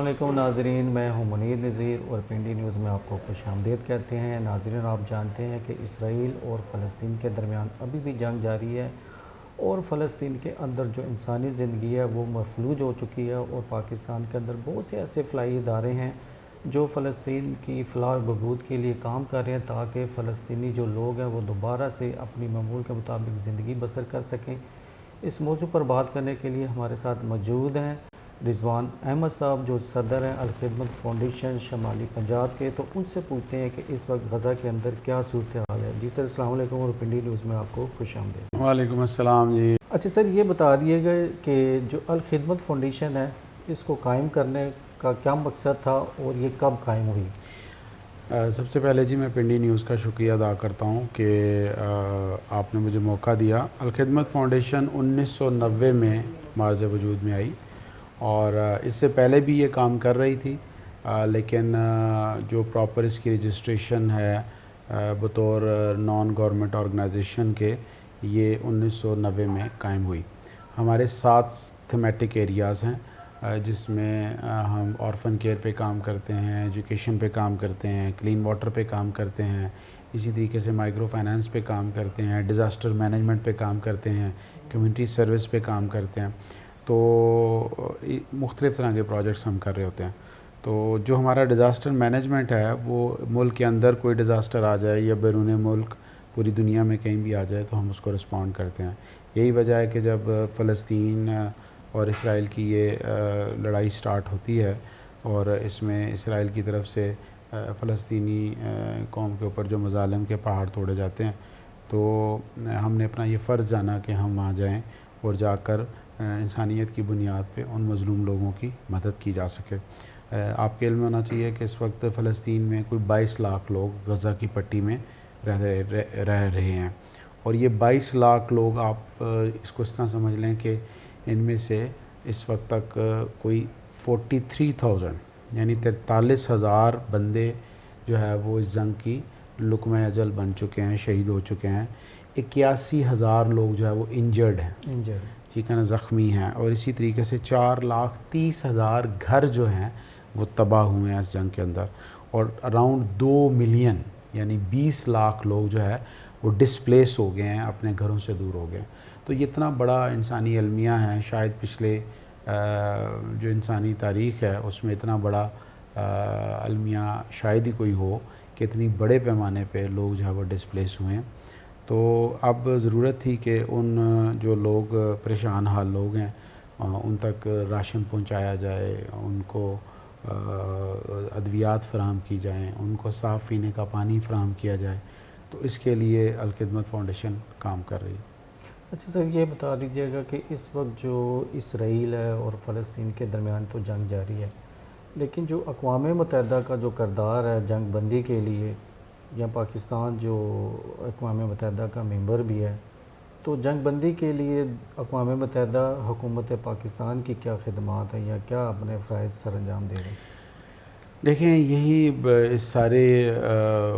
علیکم ناظرین، میں ہوں منیر نذیر اور پنڈی نیوز میں آپ کو خوش آمدید کہتے ہیں۔ ناظرین، آپ جانتے ہیں کہ اسرائیل اور فلسطین کے درمیان ابھی بھی جنگ جاری ہے اور فلسطین کے اندر جو انسانی زندگی ہے وہ مفلوج ہو چکی ہے، اور پاکستان کے اندر بہت سے ایسے فلاحی ادارے ہیں جو فلسطین کی فلاح و بہبود کے لیے کام کر رہے ہیں تاکہ فلسطینی جو لوگ ہیں وہ دوبارہ سے اپنی معمول کے مطابق زندگی بسر کر سکیں۔ اس موضوع پر بات کرنے کے لیے ہمارے ساتھ موجود ہیں رضوان احمد صاحب، جو صدر ہیں الخدمت فاؤنڈیشن شمالی پنجاب کے۔ تو ان سے پوچھتے ہیں کہ اس وقت غزہ کے اندر کیا صورتحال ہے۔ جی سر، السلام علیکم اور پنڈی نیوز میں آپ کو خوش آمدید۔ وعلیکم السلام جی۔ اچھا سر، یہ بتا دیے گئے کہ جو الخدمت فاؤنڈیشن ہے اس کو قائم کرنے کا کیا مقصد تھا اور یہ کب قائم ہوئی؟ سب سے پہلے جی میں پنڈی نیوز کا شکریہ ادا کرتا ہوں کہ آپ نے مجھے موقع دیا۔ الخدمت فاؤنڈیشن 1990 میں معرض وجود میں آئی اور اس سے پہلے بھی یہ کام کر رہی تھی، لیکن جو پراپر اس کی رجسٹریشن ہے بطور نان گورنمنٹ آرگنائزیشن کے، یہ 1990 میں قائم ہوئی۔ ہمارے 7 تھیمیٹک ایریاز ہیں جس میں ہم آرفن کیئر پہ کام کرتے ہیں، ایجوکیشن پہ کام کرتے ہیں، کلین واٹر پہ کام کرتے ہیں، اسی طریقے سے مائکرو فائنانس پہ کام کرتے ہیں، ڈیزاسٹر مینجمنٹ پہ کام کرتے ہیں، کمیونٹی سروس پہ کام کرتے ہیں۔ تو مختلف طرح کے پروجیکٹس ہم کر رہے ہوتے ہیں۔ تو جو ہمارا ڈیزاسٹر مینجمنٹ ہے وہ ملک کے اندر کوئی ڈیزاسٹر آ جائے یا بیرون ملک پوری دنیا میں کہیں بھی آ جائے تو ہم اس کو رسپونڈ کرتے ہیں۔ یہی وجہ ہے کہ جب فلسطین اور اسرائیل کی یہ لڑائی سٹارٹ ہوتی ہے اور اس میں اسرائیل کی طرف سے فلسطینی قوم کے اوپر جو مظالم کے پہاڑ توڑے جاتے ہیں، تو ہم نے اپنا یہ فرض جانا کہ ہم وہاں جائیں اور جا کر انسانیت کی بنیاد پہ ان مظلوم لوگوں کی مدد کی جا سکے۔ آپ کے علم میں ہونا چاہیے کہ اس وقت فلسطین میں کوئی 22 لاکھ لوگ غزہ کی پٹی میں رہ رہے ہیں، اور یہ 22 لاکھ لوگ آپ اس کو اس طرح سمجھ لیں کہ ان میں سے اس وقت تک کوئی 43,000 یعنی 43,000 بندے جو ہے وہ اس جنگ کی لقمہ اجل بن چکے ہیں، شہید ہو چکے ہیں۔ 81,000 لوگ جو ہے وہ انجرڈ ہیں، ٹھیک ہے نا، زخمی ہیں، اور اسی طریقے سے 4,30,000 گھر جو ہیں وہ تباہ ہوئے ہیں اس جنگ کے اندر، اور اراؤنڈ 2 ملین یعنی 20 لاکھ لوگ جو ہے وہ ڈسپلیس ہو گئے ہیں، اپنے گھروں سے دور ہو گئے ہیں۔ تو یہ اتنا بڑا انسانی المیہ ہے، شاید پچھلے جو انسانی تاریخ ہے اس میں اتنا بڑا المیہ شاید ہی کوئی ہو کہ اتنی بڑے پیمانے پہ لوگ جو ہے وہ ڈسپلیس ہوئے ہیں۔ تو اب ضرورت تھی کہ ان جو لوگ پریشان حال لوگ ہیں ان تک راشن پہنچایا جائے، ان کو ادویات فراہم کی جائیں، ان کو صاف پینے کا پانی فراہم کیا جائے۔ تو اس کے لیے الخدمت فاؤنڈیشن کام کر رہی ہے۔ اچھا سر، یہ بتا دیجیے گا کہ اس وقت جو اسرائیل ہے اور فلسطین کے درمیان تو جنگ جاری ہے، لیکن جو اقوام متحدہ کا جو کردار ہے جنگ بندی کے لیے، یا پاکستان جو اقوام متحدہ کا ممبر بھی ہے، تو جنگ بندی کے لیے اقوام متحدہ حکومت پاکستان کی کیا خدمات ہیں یا کیا اپنے فرائض سر انجام دے رہے ہیں؟ دیکھیں، یہی اس سارے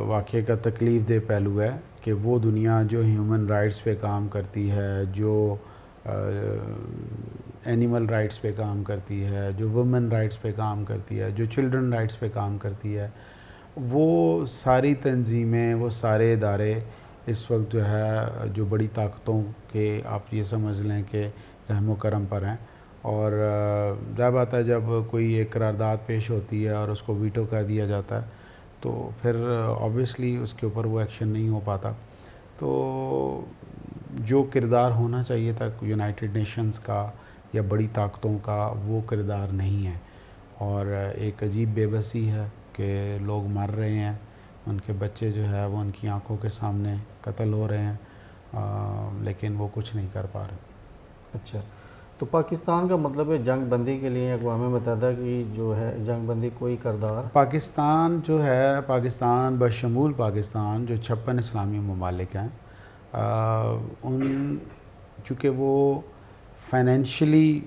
واقعے کا تکلیف دہ پہلو ہے کہ وہ دنیا جو ہیومن رائٹس پہ کام کرتی ہے، جو اینیمل رائٹس پہ کام کرتی ہے، جو وومن رائٹس پہ کام کرتی ہے، جو چلڈرن رائٹس پہ کام کرتی ہے، وہ ساری تنظیمیں، وہ سارے ادارے اس وقت جو ہے جو بڑی طاقتوں کے آپ یہ سمجھ لیں کہ رحم و کرم پر ہیں۔ اور ظاہر بات ہے جب کوئی ایک قرارداد پیش ہوتی ہے اور اس کو ویٹو کر دیا جاتا ہے تو پھر آبویسلی اس کے اوپر وہ ایکشن نہیں ہو پاتا۔ تو جو کردار ہونا چاہیے تھا یونائٹڈ نیشنز کا یا بڑی طاقتوں کا، وہ کردار نہیں ہے، اور ایک عجیب بے بسی ہے کہ لوگ مر رہے ہیں، ان کے بچے جو ہے وہ ان کی آنکھوں کے سامنے قتل ہو رہے ہیں، لیکن وہ کچھ نہیں کر پا رہے۔ اچھا، تو پاکستان کا مطلب ہے جنگ بندی کے لیے اقوام متحدہ کی جو ہے جنگ بندی کوئی کردار؟ پاکستان جو ہے، پاکستان بشمول پاکستان جو 56 اسلامی ممالک ہیں، ان چونکہ وہ فائنینشلی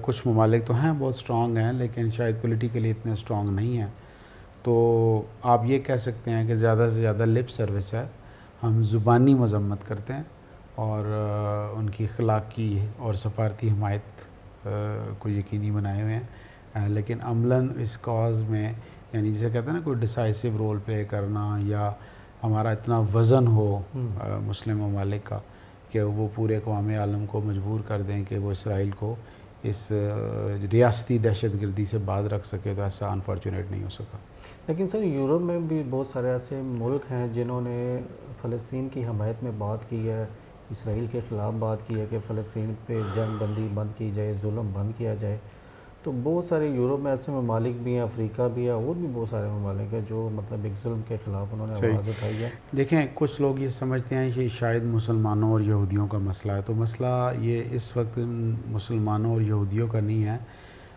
کچھ ممالک تو ہیں بہت سٹرونگ ہیں لیکن شاید پولیٹیکلی اتنے سٹرونگ نہیں ہیں، تو آپ یہ کہہ سکتے ہیں کہ زیادہ سے زیادہ لپ سروس ہے، ہم زبانی مذمت کرتے ہیں اور ان کی اخلاقی اور سفارتی حمایت کو یقینی بنائے ہوئے ہیں، لیکن عملاً اس کاز میں یعنی جسے کہتے ہیں نا کوئی ڈیسائسو رول پلے کرنا یا ہمارا اتنا وزن ہو مسلم ممالک کا کہ وہ پورے اقوام عالم کو مجبور کر دیں کہ وہ اسرائیل کو اس ریاستی دہشت گردی سے باز رکھ سکے، تو ایسا انفارچونیٹ نہیں ہو سکا۔ لیکن سر یورپ میں بھی بہت سارے ایسے ملک ہیں جنہوں نے فلسطین کی حمایت میں بات کی ہے، اسرائیل کے خلاف بات کی ہے کہ فلسطین پہ جنگ بندی بند کی جائے، ظلم بند کیا جائے۔ تو بہت سارے یورپ میں ایسے ممالک بھی ہیں، افریقہ بھی ہے، اور بھی بہت سارے ممالک ہیں جو مطلب ایک ظلم کے خلاف انہوں نے آواز اٹھائی ہے۔ دیکھیں کچھ لوگ یہ سمجھتے ہیں کہ شاید مسلمانوں اور یہودیوں کا مسئلہ ہے، تو مسئلہ یہ اس وقت مسلمانوں اور یہودیوں کا نہیں ہے،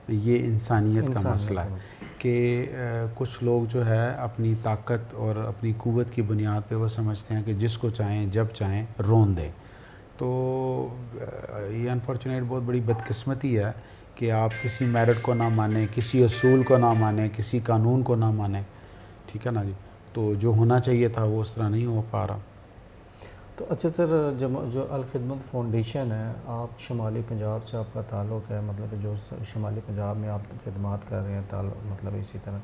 یہ انسانیت کا مسئلہ ہے کہ کچھ لوگ جو ہے اپنی طاقت اور اپنی قوت کی بنیاد پہ وہ سمجھتے ہیں کہ جس کو چاہیں جب چاہیں رون دیں۔ تو یہ انفارچونیٹ بہت بڑی بدقسمتی ہے کہ آپ کسی میرٹ کو نہ مانیں، کسی اصول کو نہ مانیں، کسی قانون کو نہ مانیں، ٹھیک ہے نا جی۔ تو جو ہونا چاہیے تھا وہ اس طرح نہیں ہو پا رہا۔ تو اچھا سر، جو الخدمت فاؤنڈیشن ہے، آپ شمالی پنجاب سے آپ کا تعلق ہے، مطلب کہ جو شمالی پنجاب میں آپ خدمات کر رہے ہیں مطلب اسی طرح،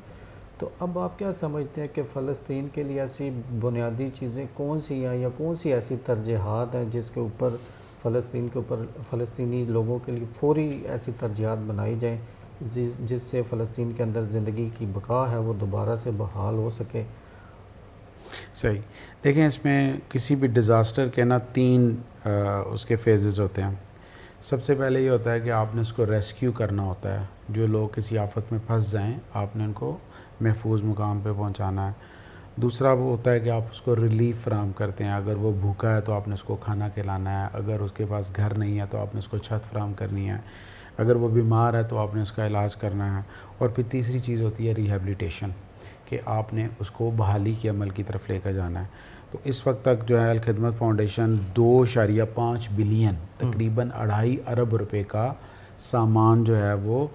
تو اب آپ کیا سمجھتے ہیں کہ فلسطین کے لیے ایسی بنیادی چیزیں کون سی ہیں یا کون سی ایسی ترجیحات ہیں جس کے اوپر فلسطین کے اوپر فلسطینی لوگوں کے لیے فوری ایسی ترجیحات بنائی جائیں جس سے فلسطین کے اندر زندگی کی بقا ہے وہ دوبارہ سے بحال ہو سکے؟ صحیح، دیکھیں اس میں کسی بھی ڈیزاسٹر کے نا 3 اس کے فیزز ہوتے ہیں۔ سب سے پہلے یہ ہوتا ہے کہ آپ نے اس کو ریسکیو کرنا ہوتا ہے، جو لوگ کسی آفت میں پھنس جائیں آپ نے ان کو محفوظ مقام پہ پہنچانا ہے۔ دوسرا وہ ہوتا ہے کہ آپ اس کو ریلیف فراہم کرتے ہیں، اگر وہ بھوکا ہے تو آپ نے اس کو کھانا کھلانا ہے، اگر اس کے پاس گھر نہیں ہے تو آپ نے اس کو چھت فراہم کرنی ہے، اگر وہ بیمار ہے تو آپ نے اس کا علاج کرنا ہے، اور پھر تیسری چیز ہوتی ہے ریہیبلیٹیشن، کہ آپ نے اس کو بحالی کے عمل کی طرف لے کر جانا ہے۔ تو اس وقت تک جو ہے الخدمت فاؤنڈیشن 2.5 بلین تقریباً 2.5 ارب روپے کا سامان جو ہے وہ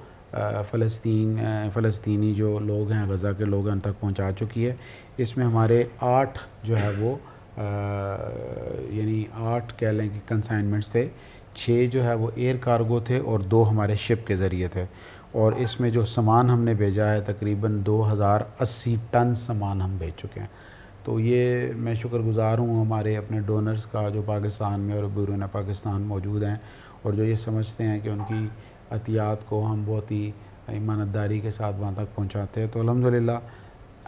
فلسطینی جو لوگ ہیں، غزہ کے لوگ ہیں، ان تک پہنچا چکی ہے۔ اس میں ہمارے 8 جو ہے وہ یعنی 8 کہہ لیں کہ کنسائنمنٹس تھے، 6 جو ہے وہ ایئر کارگو تھے اور 2 ہمارے شپ کے ذریعے تھے، اور اس میں جو سامان ہم نے بھیجا ہے تقریباً 2080 ٹن سامان ہم بھیج چکے ہیں۔ تو یہ میں شکر گزار ہوں ہمارے اپنے ڈونرز کا جو پاکستان میں اور بیرون پاکستان موجود ہیں، اور جو یہ سمجھتے ہیں کہ ان کی عطیات کو ہم بہت ہی ایمانتداری کے ساتھ وہاں تک پہنچاتے ہیں۔ تو الحمدللہ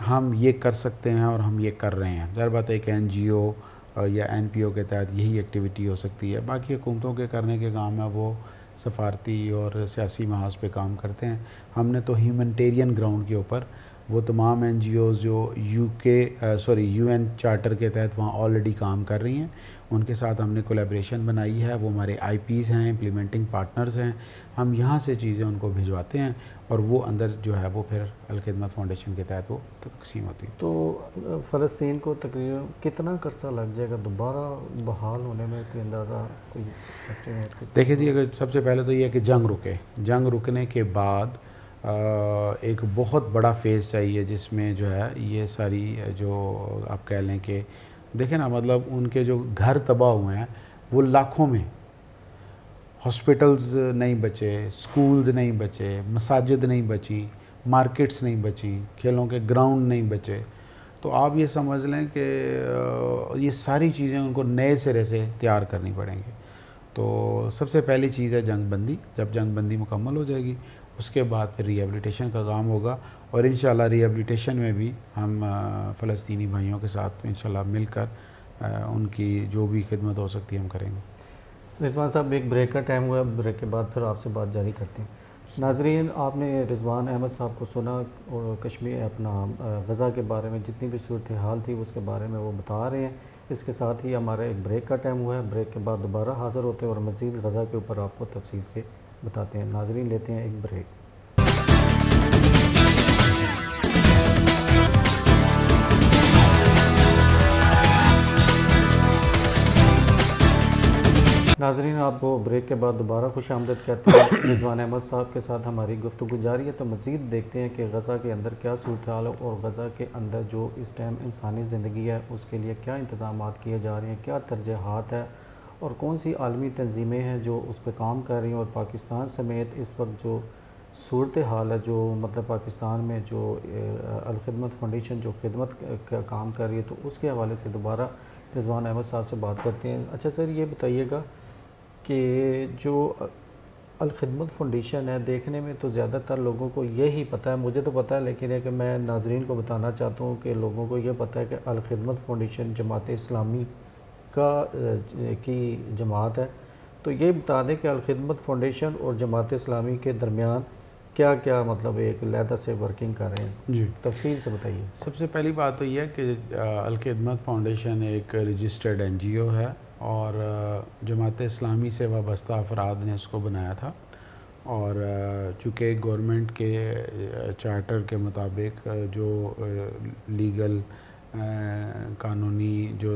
ہم یہ کر سکتے ہیں اور ہم یہ کر رہے ہیں۔ ظاہر بات ہے ایک NGO یا NPO کے تحت یہی ایکٹیویٹی ہو سکتی ہے، باقی حکومتوں کے کرنے کے کام ہے وہ سفارتی اور سیاسی محاذ پہ کام کرتے ہیں۔ ہم نے تو ہیومنٹیرین گراؤنڈ کے اوپر وہ تمام NGOs جو UN چارٹر کے تحت وہاں آلریڈی کام کر رہی ہیں، ان کے ساتھ ہم نے کولیبریشن بنائی ہے، وہ ہمارے IPs ہیں، امپلیمنٹنگ پارٹنرز ہیں، ہم یہاں سے چیزیں ان کو بھجواتے ہیں اور وہ اندر جو ہے وہ پھر الخدمت فاؤنڈیشن کے تحت وہ تقسیم ہوتی ہے۔ تو فلسطین کو تقریباً کتنا عرصہ لگ جائے گا دوبارہ بحال ہونے میں، کوئی اندازہ کوئی اسٹیمیٹ؟ دیکھیں جی، اگر سب سے پہلے تو یہ ہے کہ جنگ رکے، جنگ رکنے کے بعد ایک بہت بڑا فیز چاہیے جس میں جو ہے یہ ساری جو آپ کہہ لیں کہ دیکھیں نا، مطلب ان کے جو گھر تباہ ہوئے ہیں وہ لاکھوں میں، ہاسپٹلز نہیں بچے، سکولز نہیں بچے، مساجد نہیں بچی، مارکیٹس نہیں بچیں، کھیلوں کے گراؤنڈ نہیں بچے۔ تو آپ یہ سمجھ لیں کہ یہ ساری چیزیں ان کو نئے سرے سے تیار کرنی پڑیں گی۔ تو سب سے پہلی چیز ہے جنگ بندی، جب جنگ بندی مکمل ہو جائے گی اس کے بعد پھر ریہیبلیٹیشن کا کام ہوگا، اور انشاءاللہ ریہیبلیٹیشن میں بھی ہم فلسطینی بھائیوں کے ساتھ انشاءاللہ مل کر ان کی جو بھی خدمت ہو سکتی ہے ہم کریں گے۔ رضوان صاحب، ایک بریک کا ٹائم ہوا، بریک کے بعد پھر آپ سے بات جاری کرتے ہیں۔ ناظرین، آپ نے رضوان احمد صاحب کو سنا اور کشمیر اپنا غزہ کے بارے میں جتنی بھی صورتحال تھی اس کے بارے میں وہ بتا رہے ہیں۔ اس کے ساتھ ہی ہمارا ایک بریک کا ٹائم ہوا ہے، بریک کے بعد دوبارہ حاضر ہوتے ہیں اور مزید غزہ کے اوپر آپ کو تفصیل سے بتاتے ہیں۔ ناظرین، لیتے ہیں ایک بریک۔ ناظرین، آپ کو بریک کے بعد دوبارہ خوش آمدید کہتے ہیں۔ رضوان احمد صاحب کے ساتھ ہماری گفتگو جاری ہے، تو مزید دیکھتے ہیں کہ غزہ کے اندر کیا صورتحال ہے اور غزہ کے اندر جو اس ٹائم انسانی زندگی ہے اس کے لیے کیا انتظامات کیے جا رہے ہیں، کیا ترجیحات ہے، اور کون سی عالمی تنظیمیں ہیں جو اس پہ کام کر رہی ہیں، اور پاکستان سمیت اس وقت جو صورت حال ہے جو مطلب پاکستان میں جو الخدمت فاؤنڈیشن جو خدمت کا کام کر رہی ہے، تو اس کے حوالے سے دوبارہ رضوان احمد صاحب سے بات کرتے ہیں۔ اچھا سر، یہ بتائیے گا کہ جو الخدمت فاؤنڈیشن ہے، دیکھنے میں تو زیادہ تر لوگوں کو یہی پتہ ہے، مجھے تو پتہ ہے، لیکن ہے کہ میں ناظرین کو بتانا چاہتا ہوں کہ لوگوں کو یہ پتہ ہے کہ الخدمت فاؤنڈیشن جماعت اسلامی کی جماعت ہے۔ تو یہ بتا دیں کہ الخدمت فاؤنڈیشن اور جماعت اسلامی کے درمیان کیا کیا مطلب ایک علیحدہ سے ورکنگ کر رہے ہیں، جی، تفصیل سے بتائیے۔ سب سے پہلی بات تو یہ ہے کہ الخدمت فاؤنڈیشن ایک رجسٹرڈ این جی او ہے، اور جماعت اسلامی سے وابستہ افراد نے اس کو بنایا تھا، اور چونکہ گورنمنٹ کے چارٹر کے مطابق جو لیگل قانونی جو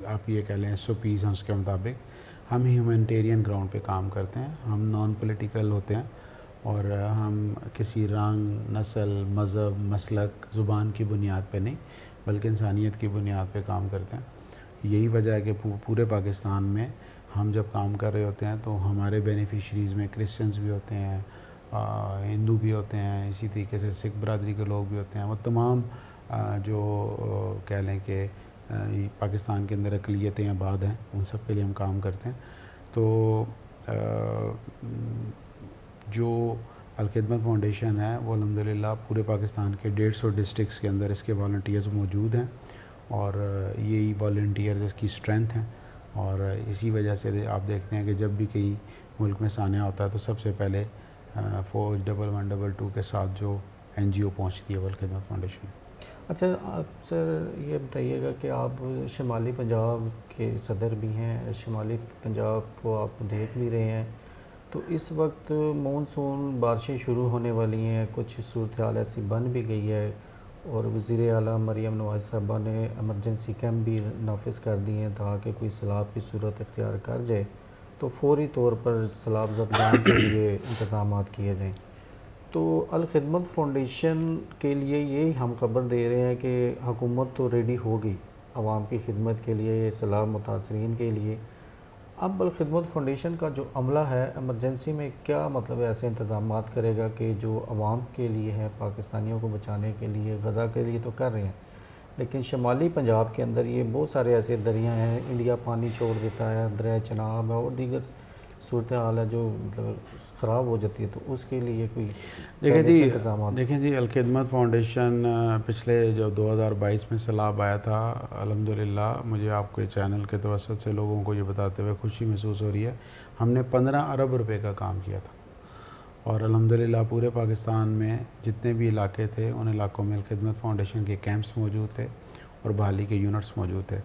آپ یہ کہہ لیں ایس او پیز ہیں، اس کے مطابق ہم ہیومینٹیرین گراؤنڈ پہ کام کرتے ہیں، ہم نان پولیٹیکل ہوتے ہیں، اور ہم کسی رنگ، نسل، مذہب، مسلک، زبان کی بنیاد پہ نہیں بلکہ انسانیت کی بنیاد پہ کام کرتے ہیں۔ یہی وجہ ہے کہ پورے پاکستان میں ہم جب کام کر رہے ہوتے ہیں تو ہمارے بینیفیشریز میں کرسچنز بھی ہوتے ہیں، ہندو بھی ہوتے ہیں، اسی طریقے سے سکھ برادری کے لوگ بھی ہوتے ہیں، وہ تمام جو کہہ لیں کہ پاکستان کے اندر اقلیتیں آباد ہیں، ان سب کے لیے ہم کام کرتے ہیں۔ تو جو الخدمت فاؤنڈیشن ہے وہ الحمدللہ پورے پاکستان کے 150 ڈسٹرکٹس کے اندر اس کے والنٹیئرز موجود ہیں، اور یہی والنٹیئرز اس کی اسٹرینتھ ہیں، اور اسی وجہ سے آپ دیکھتے ہیں کہ جب بھی کہیں ملک میں سانحہ ہوتا ہے تو سب سے پہلے فوج 1112 کے ساتھ جو این جی او پہنچتی ہے وہ الخدمت فاؤنڈیشن۔ اچھا آپ سر یہ بتائیے گا کہ آپ شمالی پنجاب کے صدر بھی ہیں، شمالی پنجاب کو آپ دیکھ بھی رہے ہیں، تو اس وقت مونسون بارشیں شروع ہونے والی ہیں، کچھ صورتحال ایسی بن بھی گئی ہے، اور وزیر اعلیٰ مریم نواز صاحبہ نے ایمرجنسی کیمپ بھی نافذ کر دیے ہیں تاکہ کوئی سیلاب کی صورت اختیار کر جائے تو فوری طور پر سیلاب زدگان کے لیے انتظامات کیے جائیں۔ تو الخدمت فاؤنڈیشن کے لیے یہی ہم خبر دے رہے ہیں کہ حکومت تو ریڈی ہوگی عوام کی خدمت کے لیے، سیلاب متاثرین کے لیے۔ اب الخدمت فاؤنڈیشن کا جو عملہ ہے ایمرجنسی میں کیا مطلب ایسے انتظامات کرے گا کہ جو عوام کے لیے ہے، پاکستانیوں کو بچانے کے لیے، غزہ کے لیے تو کر رہے ہیں، لیکن شمالی پنجاب کے اندر یہ بہت سارے ایسے دریاں ہیں، انڈیا پانی چھوڑ دیتا ہے، دریائے چناب ہے اور دیگر صورتحال ہے جو مطلب خراب ہو جاتی ہے، تو اس کے لیے کوئی انتظامات؟ دیکھیں جی، الخدمت فاؤنڈیشن پچھلے جو 2022 میں سیلاب آیا تھا، الحمدللہ مجھے آپ کے چینل کے توسط سے لوگوں کو یہ بتاتے ہوئے خوشی محسوس ہو رہی ہے، ہم نے 15 ارب روپے کا کام کیا تھا، اور الحمدللہ پورے پاکستان میں جتنے بھی علاقے تھے ان علاقوں میں الخدمت فاؤنڈیشن کے کیمپس موجود تھے اور بحالی کے یونٹس موجود تھے۔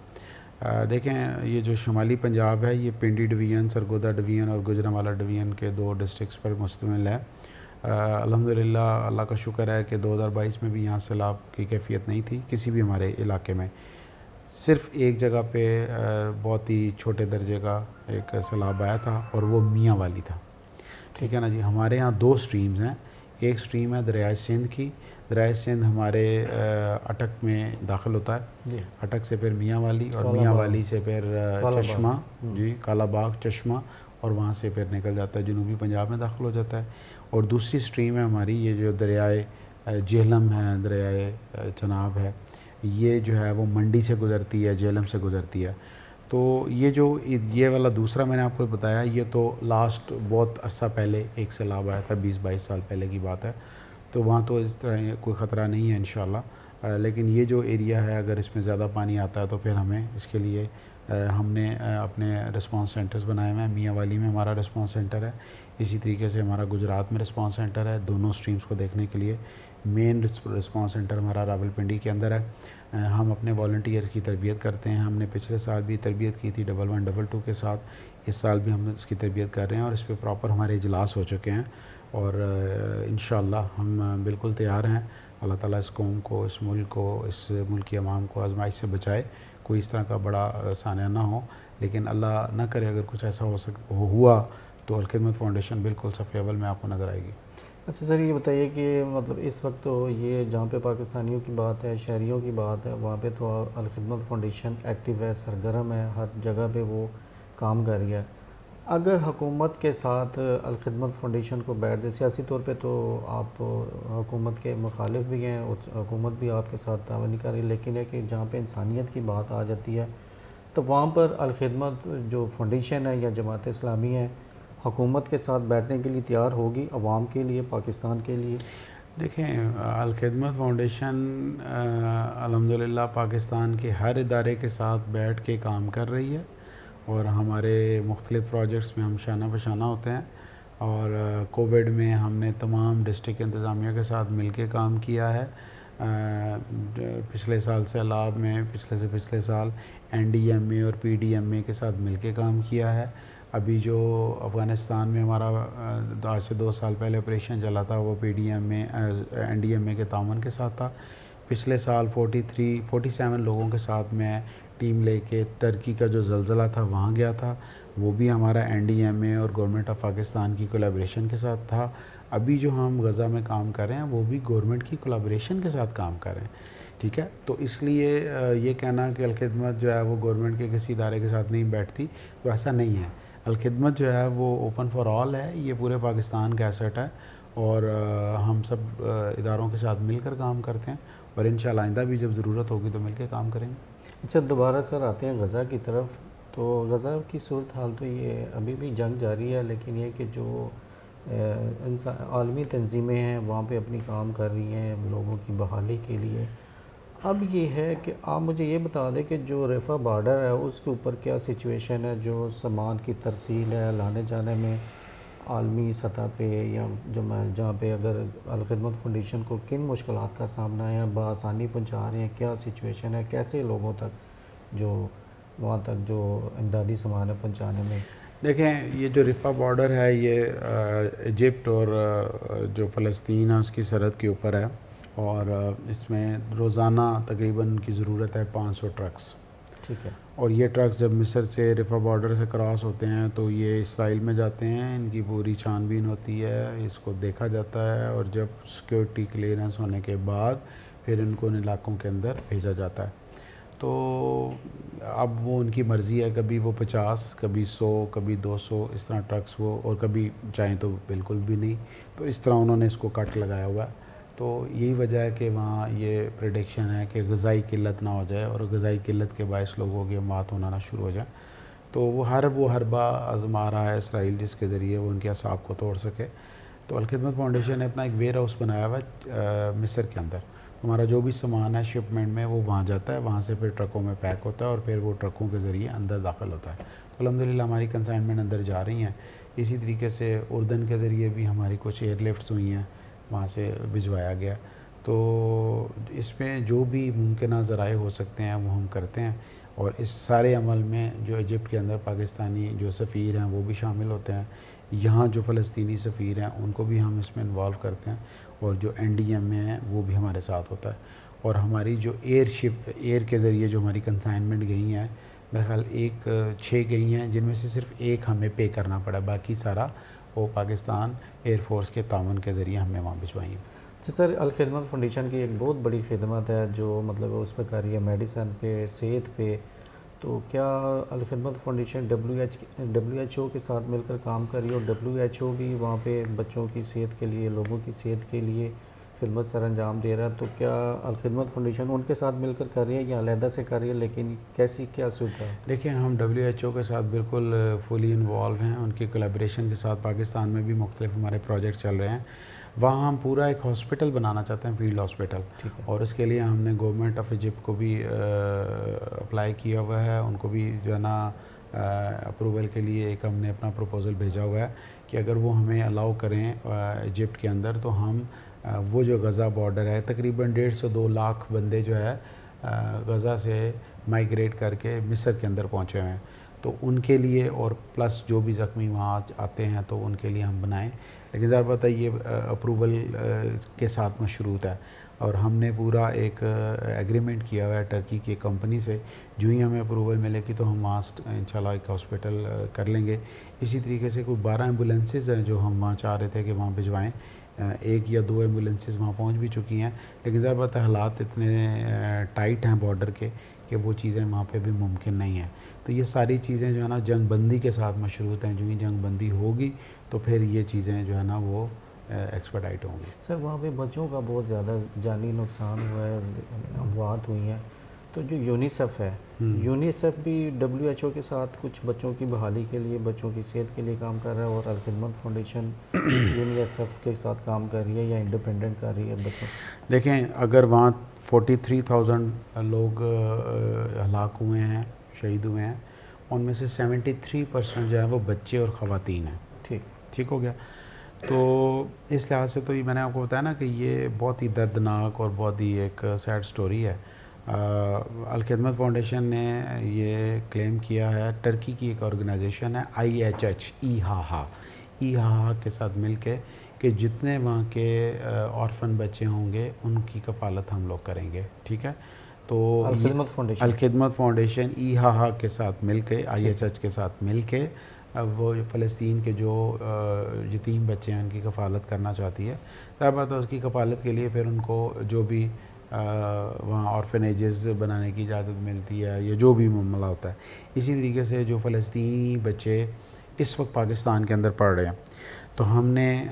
دیکھیں یہ جو شمالی پنجاب ہے یہ پنڈی ڈویژن، سرگودا ڈویژن اور گوجرانوالہ ڈویژن کے 2 ڈسٹرکٹس پر مشتمل ہے۔ الحمدللہ اللہ کا شکر ہے کہ 2022 میں بھی یہاں سیلاب کی کیفیت نہیں تھی کسی بھی ہمارے علاقے میں، صرف ایک جگہ پہ بہت ہی چھوٹے درجے کا ایک سیلاب آیا تھا اور وہ میاں والی تھا، ٹھیک ہے نا جی۔ ہمارے یہاں 2 سٹریمز ہیں، ایک سٹریم ہے دریائے سندھ کی، دریائے سندھ ہمارے اٹک میں داخل ہوتا ہے، اٹک سے پھر میاں والی، اور میاں والی سے پھر چشمہ، جی کالا باغ، چشمہ، اور وہاں سے پھر نکل جاتا ہے جنوبی پنجاب میں داخل ہو جاتا ہے۔ اور دوسری سٹریم ہے ہماری یہ جو دریائے جہلم ہے، دریائے چناب ہے، یہ جو ہے وہ منڈی سے گزرتی ہے، جہلم سے گزرتی ہے۔ تو یہ والا دوسرا میں نے آپ کو بتایا، یہ تو لاسٹ بہت عرصہ پہلے ایک سیلاب آیا تھا، 20-22 سال پہلے کی بات ہے، تو وہاں تو اس طرح کوئی خطرہ نہیں ہے انشاءاللہ۔ لیکن یہ جو ایریا ہے اگر اس میں زیادہ پانی آتا ہے تو پھر ہمیں اس کے لیے ہم نے اپنے رسپانس سینٹرز بنائے ہوئے ہیں۔ میاں والی میں ہمارا رسپانس سینٹر ہے، اسی طریقے سے ہمارا گجرات میں رسپانس سینٹر ہے، دونوں سٹریمز کو دیکھنے کے لیے۔ مین رسپانس سینٹر ہمارا راولپنڈی کے اندر ہے۔ ہم اپنے والنٹیئرز کی تربیت کرتے ہیں، ہم نے پچھلے سال بھی تربیت کی تھی 1112 کے ساتھ، اس سال بھی ہم اس کی تربیت کر رہے ہیں، اور اس پہ پراپر ہمارے اجلاس ہو چکے ہیں، اور انشاءاللہ ہم بالکل تیار ہیں۔ اللہ تعالیٰ اس قوم کو، اس ملک کو، اس ملک کی عوام کو آزمائش سے بچائے، کوئی اس طرح کا بڑا سانحہ نہ ہو، لیکن اللہ نہ کرے اگر کچھ ایسا ہوا تو الخدمت فاؤنڈیشن بالکل صف اول میں آپ کو نظر آئے گی۔ اچھا سر یہ بتائیے کہ مطلب اس وقت تو یہ جہاں پہ پاکستانیوں کی بات ہے، شہریوں کی بات ہے، وہاں پہ تو الخدمت فاؤنڈیشن ایکٹیو ہے، سرگرم ہے، ہر جگہ پہ وہ کام کر رہی ہے۔ اگر حکومت کے ساتھ الخدمت فاؤنڈیشن کو بیٹھ دے، سیاسی طور پہ تو آپ حکومت کے مخالف بھی ہیں اور حکومت بھی آپ کے ساتھ تعاون نہیں کر رہی، لیکن ہے کہ جہاں پہ انسانیت کی بات آ جاتی ہے تو وہاں پر الخدمت جو فاؤنڈیشن ہے یا جماعت اسلامی ہے حکومت کے ساتھ بیٹھنے کے لیے تیار ہوگی عوام کے لیے، پاکستان کے لیے؟ دیکھیں، الخدمت فاؤنڈیشن الحمدللہ پاکستان کے ہر ادارے کے ساتھ بیٹھ کے کام کر رہی ہے، اور ہمارے مختلف پروجیکٹس میں ہم شانہ بشانہ ہوتے ہیں، اور کووڈ میں ہم نے تمام ڈسٹرکٹ انتظامیہ کے ساتھ مل کے کام کیا ہے۔ پچھلے سال سیلاب میں، پچھلے سے پچھلے سال این ڈی ایم اے اور پی ڈی ایم اے کے ساتھ مل کے کام کیا ہے۔ ابھی جو افغانستان میں ہمارا آج سے 2 سال پہلے آپریشن چلا تھا وہ پی ڈی ایم اے این ڈی ایم اے کے تعاون کے ساتھ تھا۔ پچھلے سال 47 لوگوں کے ساتھ میں ٹیم لے کے ترکی کا جو زلزلہ تھا وہاں گیا تھا، وہ بھی ہمارا این ڈی ایم اے اور گورنمنٹ آف پاکستان کی کولیبریشن کے ساتھ تھا۔ ابھی جو ہم غزہ میں کام کر رہے ہیں وہ بھی گورنمنٹ کی کولیبریشن کے ساتھ کام کر رہے ہیں، ٹھیک ہے؟ تو اس لیے یہ کہنا کہ الخدمت جو ہے وہ گورنمنٹ کے کسی ادارے کے ساتھ نہیں بیٹھتی، تو ایسا نہیں ہے۔ الخدمت جو ہے وہ اوپن فار آل ہے، یہ پورے پاکستان کا ایسٹ ہے، اور ہم سب اداروں کے ساتھ مل کر کام کرتے ہیں، اور انشاءاللہ آئندہ بھی جب ضرورت ہوگی تو مل کے کام کریں گے۔ اچھا، دوبارہ سر آتے ہیں غزہ کی طرف۔ تو غزہ کی صورتحال تو یہ ابھی بھی جنگ جاری ہے، لیکن یہ کہ جو عالمی تنظیمیں ہیں وہاں پہ اپنی کام کر رہی ہیں لوگوں کی بحالی کے لیے۔ اب یہ ہے کہ آپ مجھے یہ بتا دیں کہ جو رفح بارڈر ہے اس کے اوپر کیا سچویشن ہے، جو سامان کی ترسیل ہے لانے جانے میں عالمی سطح پہ، یا جہاں پہ اگر الخدمت فاؤنڈیشن کو کن مشکلات کا سامنا ہے، بآسانی پہنچا رہے ہیں، کیا سچویشن ہے، کیسے لوگوں تک جو وہاں تک جو امدادی سامان ہے پہنچانے میں؟ دیکھیں، یہ جو رفح بارڈر ہے یہ ایجپٹ اور جو فلسطین ہے اس کی سرحد کے اوپر ہے، اور اس میں روزانہ تقریباً کی ضرورت ہے 500 ٹرکس، ٹھیک ہے۔ اور یہ ٹرکس جب مصر سے رفح بارڈر سے کراس ہوتے ہیں تو یہ اسرائیل میں جاتے ہیں، ان کی پوری چھان بین ہوتی ہے، اس کو دیکھا جاتا ہے، اور جب سیکیورٹی کلیئرنس ہونے کے بعد پھر ان کو ان علاقوں کے اندر بھیجا جاتا ہے۔ تو اب وہ ان کی مرضی ہے، کبھی وہ 50، کبھی 100، کبھی 200 اس طرح ٹرکس وہ، اور کبھی چاہیں تو بالکل بھی نہیں، تو اس طرح انہوں نے اس کو کٹ لگایا ہوا ہے۔ تو یہی وجہ ہے کہ وہاں یہ پریڈکشن ہے کہ غذائی قلت نہ ہو جائے، اور غذائی قلت کے باعث لوگوں کی موت ہونا نہ شروع ہو جائے، تو وہ حربہ آزما رہا ہے اسرائیل، جس کے ذریعے وہ ان کے اعصاب کو توڑ سکے۔ تو الخدمت فاؤنڈیشن نے اپنا ایک ویئر ہاؤس بنایا ہوا ہے مصر کے اندر، ہمارا جو بھی سامان ہے شپمنٹ میں وہ وہاں جاتا ہے، وہاں سے پھر ٹرکوں میں پیک ہوتا ہے، اور پھر وہ ٹرکوں کے ذریعے اندر داخل ہوتا ہے۔ تو الحمدللہ ہماری کنسائنمنٹ اندر جا رہی ہیں۔ اسی طریقے سے اردن کے ذریعے بھی ہماری کچھ ایئر لفٹس ہوئی ہیں، وہاں سے بھجوایا گیا۔ تو اس میں جو بھی ممکنہ ذرائع ہو سکتے ہیں وہ ہم کرتے ہیں، اور اس سارے عمل میں جو ایجپٹ کے اندر پاکستانی جو سفیر ہیں وہ بھی شامل ہوتے ہیں، یہاں جو فلسطینی سفیر ہیں ان کو بھی ہم اس میں انوالو کرتے ہیں، اور جو این ڈی ایم اے ہیں وہ بھی ہمارے ساتھ ہوتا ہے، اور ہماری جو ایئر کے ذریعے جو ہماری کنسائنمنٹ گئی ہیں، میرے خیال 6 گئی ہیں، جن میں سے صرف 1 ہمیں پے کرنا پڑا، باقی سارا وہ پاکستان ایئر فورس کے تعاون کے ذریعے ہم نے وہاں بھجوائی ہیں۔ اچھا سر، الخدمت فاؤنڈیشن کی ایک بہت بڑی خدمت ہے جو مطلب اس پہ کر رہی ہے میڈیسن پہ، صحت پہ، تو کیا Alkhidmat foundation W H O کے ساتھ مل کر کام کر رہی ہے، اور ڈبلیو ایچ او بھی وہاں پہ بچوں کی صحت کے لیے، لوگوں کی صحت کے لیے خدمت سر انجام دے رہا ہے؟ تو کیا الخدمت فاؤنڈیشن ان کے ساتھ مل کر کر رہی ہے یا علیحدہ سے کر رہی ہے، لیکن کیا صورت ہے؟ دیکھیں، ہم ڈبلیو ایچ او کے ساتھ بالکل فلی انوالو ہیں، ان کی کولیبریشن کے ساتھ پاکستان میں بھی مختلف ہمارے پروجیکٹ چل رہے ہیں۔ وہاں ہم پورا ایک ہاسپٹل بنانا چاہتے ہیں، فیلڈ ہاسپٹل، اور اس کے لیے ہم نے گورنمنٹ آف ایجپٹ کو بھی اپلائی کیا ہوا ہے، ان کو بھی جو ہے نا اپروول کے لیے ایک ہم نے اپنا پروپوزل بھیجا ہوا ہے کہ اگر وہ ہمیں الاؤ کریں ایجپٹ کے اندر، تو ہم وہ جو غزہ بارڈر ہے تقریباً 1.5 سے 2 لاکھ بندے جو ہے غزہ سے مائیگریٹ کر کے مصر کے اندر پہنچے ہوئے ہیں، تو ان کے لیے، اور پلس جو بھی زخمی وہاں آتے ہیں تو ان کے لیے ہم بنائیں، لیکن ظاہر بات ہے یہ اپروول کے ساتھ مشروط ہے، اور ہم نے پورا ایک ایگریمنٹ کیا ہوا ہے ٹرکی کی کمپنی سے، جو ہی ہمیں اپروول ملے گی تو ہم وہاں انشاءاللہ ایک ہاسپٹل کر لیں گے۔ اسی طریقے سے کوئی 12 ایمبولینسز ہیں جو ہم وہاں چاہ رہے تھے کہ وہاں بھجوائیں، 1 یا 2 ایمبولینسز وہاں پہنچ بھی چکی ہیں، لیکن ظاہر بات ہے حالات اتنے ٹائٹ ہیں بارڈر کے کہ وہ چیزیں وہاں پہ بھی ممکن نہیں ہیں. تو یہ ساری چیزیں جو ہے نا جنگ بندی کے ساتھ مشروط ہیں. جو ہی جنگ بندی ہوگی تو پھر یہ چیزیں جو ہے نا وہ ایکسپیڈائٹ ہوں گی. سر وہاں پہ بچوں کا بہت زیادہ جانی نقصان ہوا ہے, اموات ہوئی ہیں, تو جو یونیسیف ہے, یونیسیف بھی WHO کے ساتھ کچھ بچوں کی بحالی کے لیے, بچوں کی صحت کے لیے کام کر رہا ہے, اور الخدمت فاؤنڈیشن یونیسیف کے ساتھ کام کر رہی ہے یا انڈیپینڈنٹ کر رہی ہے بچوں؟ دیکھیں اگر وہاں 43,000 لوگ ہلاک ہوئے ہیں, شہید ہوئے ہیں, ان میں سے 73% جو ہے وہ بچے اور خواتین ہیں. ٹھیک ہو گیا. تو اس لحاظ سے تو یہ میں نے آپ کو بتایا نا کہ یہ بہت ہی دردناک اور بہت ہی ایک سیڈ سٹوری ہے. الخدمت فاؤنڈیشن نے یہ کلیم کیا ہے, ٹرکی کی ایک آرگنائزیشن ہے IHH, ایہا کے ساتھ مل کے, کہ جتنے وہاں کے آرفن بچے ہوں گے ان کی کفالت ہم لوگ کریں گے. ٹھیک ہے. تو الخدمت فاؤنڈیشن ایہا کے ساتھ مل کے, IHH کے ساتھ مل کے وہ فلسطین کے جو یتیم بچے ہیں ان کی کفالت کرنا چاہتی ہے. ظاہر بات ہے اس کی کفالت کے لیے پھر ان کو جو بھی وہاں آرفنیجز بنانے کی اجازت ملتی ہے یا جو بھی معاملہ ہوتا ہے. اسی طریقے سے جو فلسطینی بچے اس وقت پاکستان کے اندر پڑھ رہے ہیں, تو ہم نے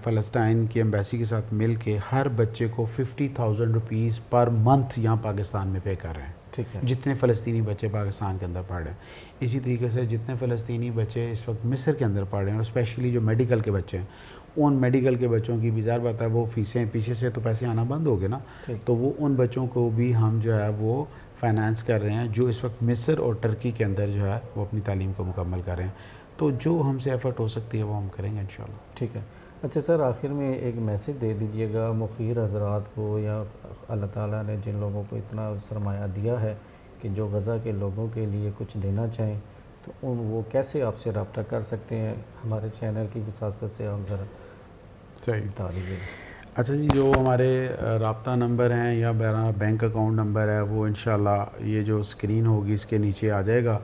فلسطین کی ایمبیسی کے ساتھ مل کے ہر بچے کو 50,000 روپیز پر منتھ یہاں پاکستان میں پے کر رہے ہیں. ٹھیک ہے. جتنے فلسطینی بچے پاکستان کے اندر پڑھ رہے ہیں. اسی طریقے سے جتنے فلسطینی بچے اس وقت مصر کے اندر پڑھ رہے ہیں, اور اسپیشلی جو میڈیکل کے بچے ہیں, ان میڈیکل کے بچوں کی بھی ظاہر بات ہے وہ فیسیں پیچھے سے تو پیسے آنا بند ہو گئے نا, تو وہ ان بچوں کو بھی ہم جو ہے وہ فائنانس کر رہے ہیں جو اس وقت مصر اور ٹرکی کے اندر جو ہے وہ اپنی تعلیم کو مکمل کر رہے ہیں. تو جو ہم سے ایفرٹ ہو سکتی ہے وہ ہم کریں گے انشاءاللہ. ٹھیک ہے. اچھا سر, آخر میں ایک میسیج دے دیجئے گا مخیر حضرات کو, یا اللہ تعالیٰ نے جن لوگوں کو اتنا سرمایہ دیا ہے کہ جو غزہ کے لوگوں کے لیے کچھ دینا چاہیں, تو وہ کیسے آپ سے رابطہ کر سکتے ہیں؟ ہمارے چینل کی وساطت سے آپ ذرا بتا دیجیے. اچھا جی, جو ہمارے رابطہ نمبر ہیں یا بینک اکاؤنٹ نمبر ہے وہ انشاءاللہ یہ جو اسکرین ہوگی اس کے نیچے آ جائے گا,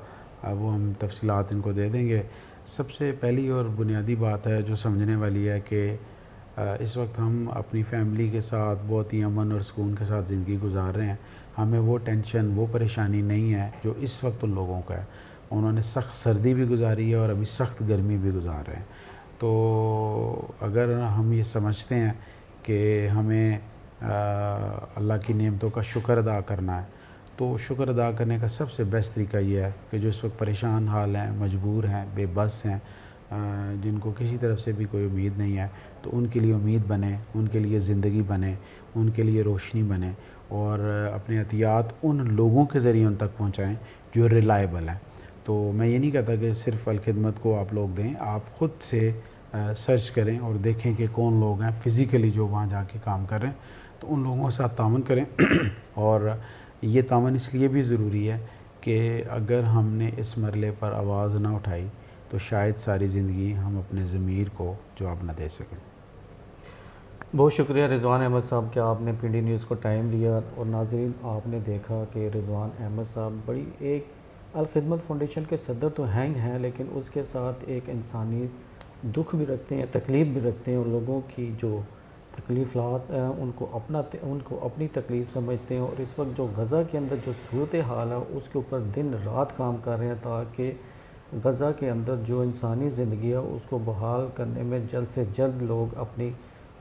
وہ ہم تفصیلات ان کو دے دیں گے. سب سے پہلی اور بنیادی بات ہے جو سمجھنے والی ہے کہ اس وقت ہم اپنی فیملی کے ساتھ بہت ہی امن اور سکون کے ساتھ زندگی گزار رہے ہیں. ہمیں وہ ٹینشن, وہ پریشانی نہیں ہے جو اس وقت ان لوگوں کا ہے. انہوں نے سخت سردی بھی گزاری ہے اور ابھی سخت گرمی بھی گزار رہے ہیں. تو اگر ہم یہ سمجھتے ہیں کہ ہمیں اللہ کی نعمتوں کا شکر ادا کرنا ہے, تو شکر ادا کرنے کا سب سے بیسٹ طریقہ یہ ہے کہ جو اس وقت پریشان حال ہیں, مجبور ہیں, بے بس ہیں, جن کو کسی طرف سے بھی کوئی امید نہیں ہے, تو ان کے لیے امید بنے, ان کے لیے زندگی بنے, ان کے لیے روشنی بنے, اور اپنے عطیات ان لوگوں کے ذریعے ان تک پہنچائیں جو ریلائبل ہیں. تو میں یہ نہیں کہتا کہ صرف الخدمت کو آپ لوگ دیں, آپ خود سے سرچ کریں اور دیکھیں کہ کون لوگ ہیں فزیکلی جو وہاں جا کے کام کر رہے ہیں, تو ان لوگوں کے ساتھ تعاون کریں. اور یہ تعاون اس لیے بھی ضروری ہے کہ اگر ہم نے اس مرحلے پر آواز نہ اٹھائی تو شاید ساری زندگی ہم اپنے ضمیر کو جواب نہ دے سکیں. بہت شکریہ رضوان احمد صاحب کہ آپ نے PD نیوز کو ٹائم دیا. اور ناظرین, آپ نے دیکھا کہ رضوان احمد صاحب بڑی ایک الخدمت فاؤنڈیشن کے صدر تو ہیں لیکن اس کے ساتھ ایک انسانی دکھ بھی رکھتے ہیں, تکلیف بھی رکھتے ہیں, اور لوگوں کی جو تکلیفات ہیں ان کو اپنی تکلیف سمجھتے ہیں. اور اس وقت جو غزہ کے اندر جو صورتحال ہے اس کے اوپر دن رات کام کر رہے ہیں تاکہ غزہ کے اندر جو انسانی زندگی ہے اس کو بحال کرنے میں جلد سے جلد لوگ اپنی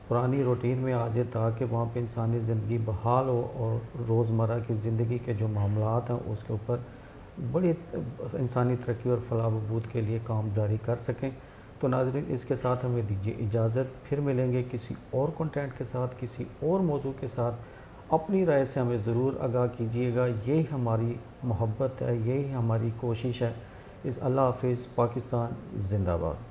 پرانی روٹین میں آ جائے, تاکہ وہاں پہ انسانی زندگی بحال ہو اور روزمرہ کی زندگی کے جو معاملات ہیں اس کے اوپر بڑی انسانی ترقی اور فلاح و بہبود کے لیے کام جاری کر سکیں. تو ناظرین, اس کے ساتھ ہمیں دیجیے اجازت, پھر ملیں گے کسی اور کنٹینٹ کے ساتھ, کسی اور موضوع کے ساتھ. اپنی رائے سے ہمیں ضرور آگاہ کیجیے گا, یہی ہماری محبت ہے, یہی ہماری کوشش ہے. اللہ حافظ. پاکستان زندہ باد.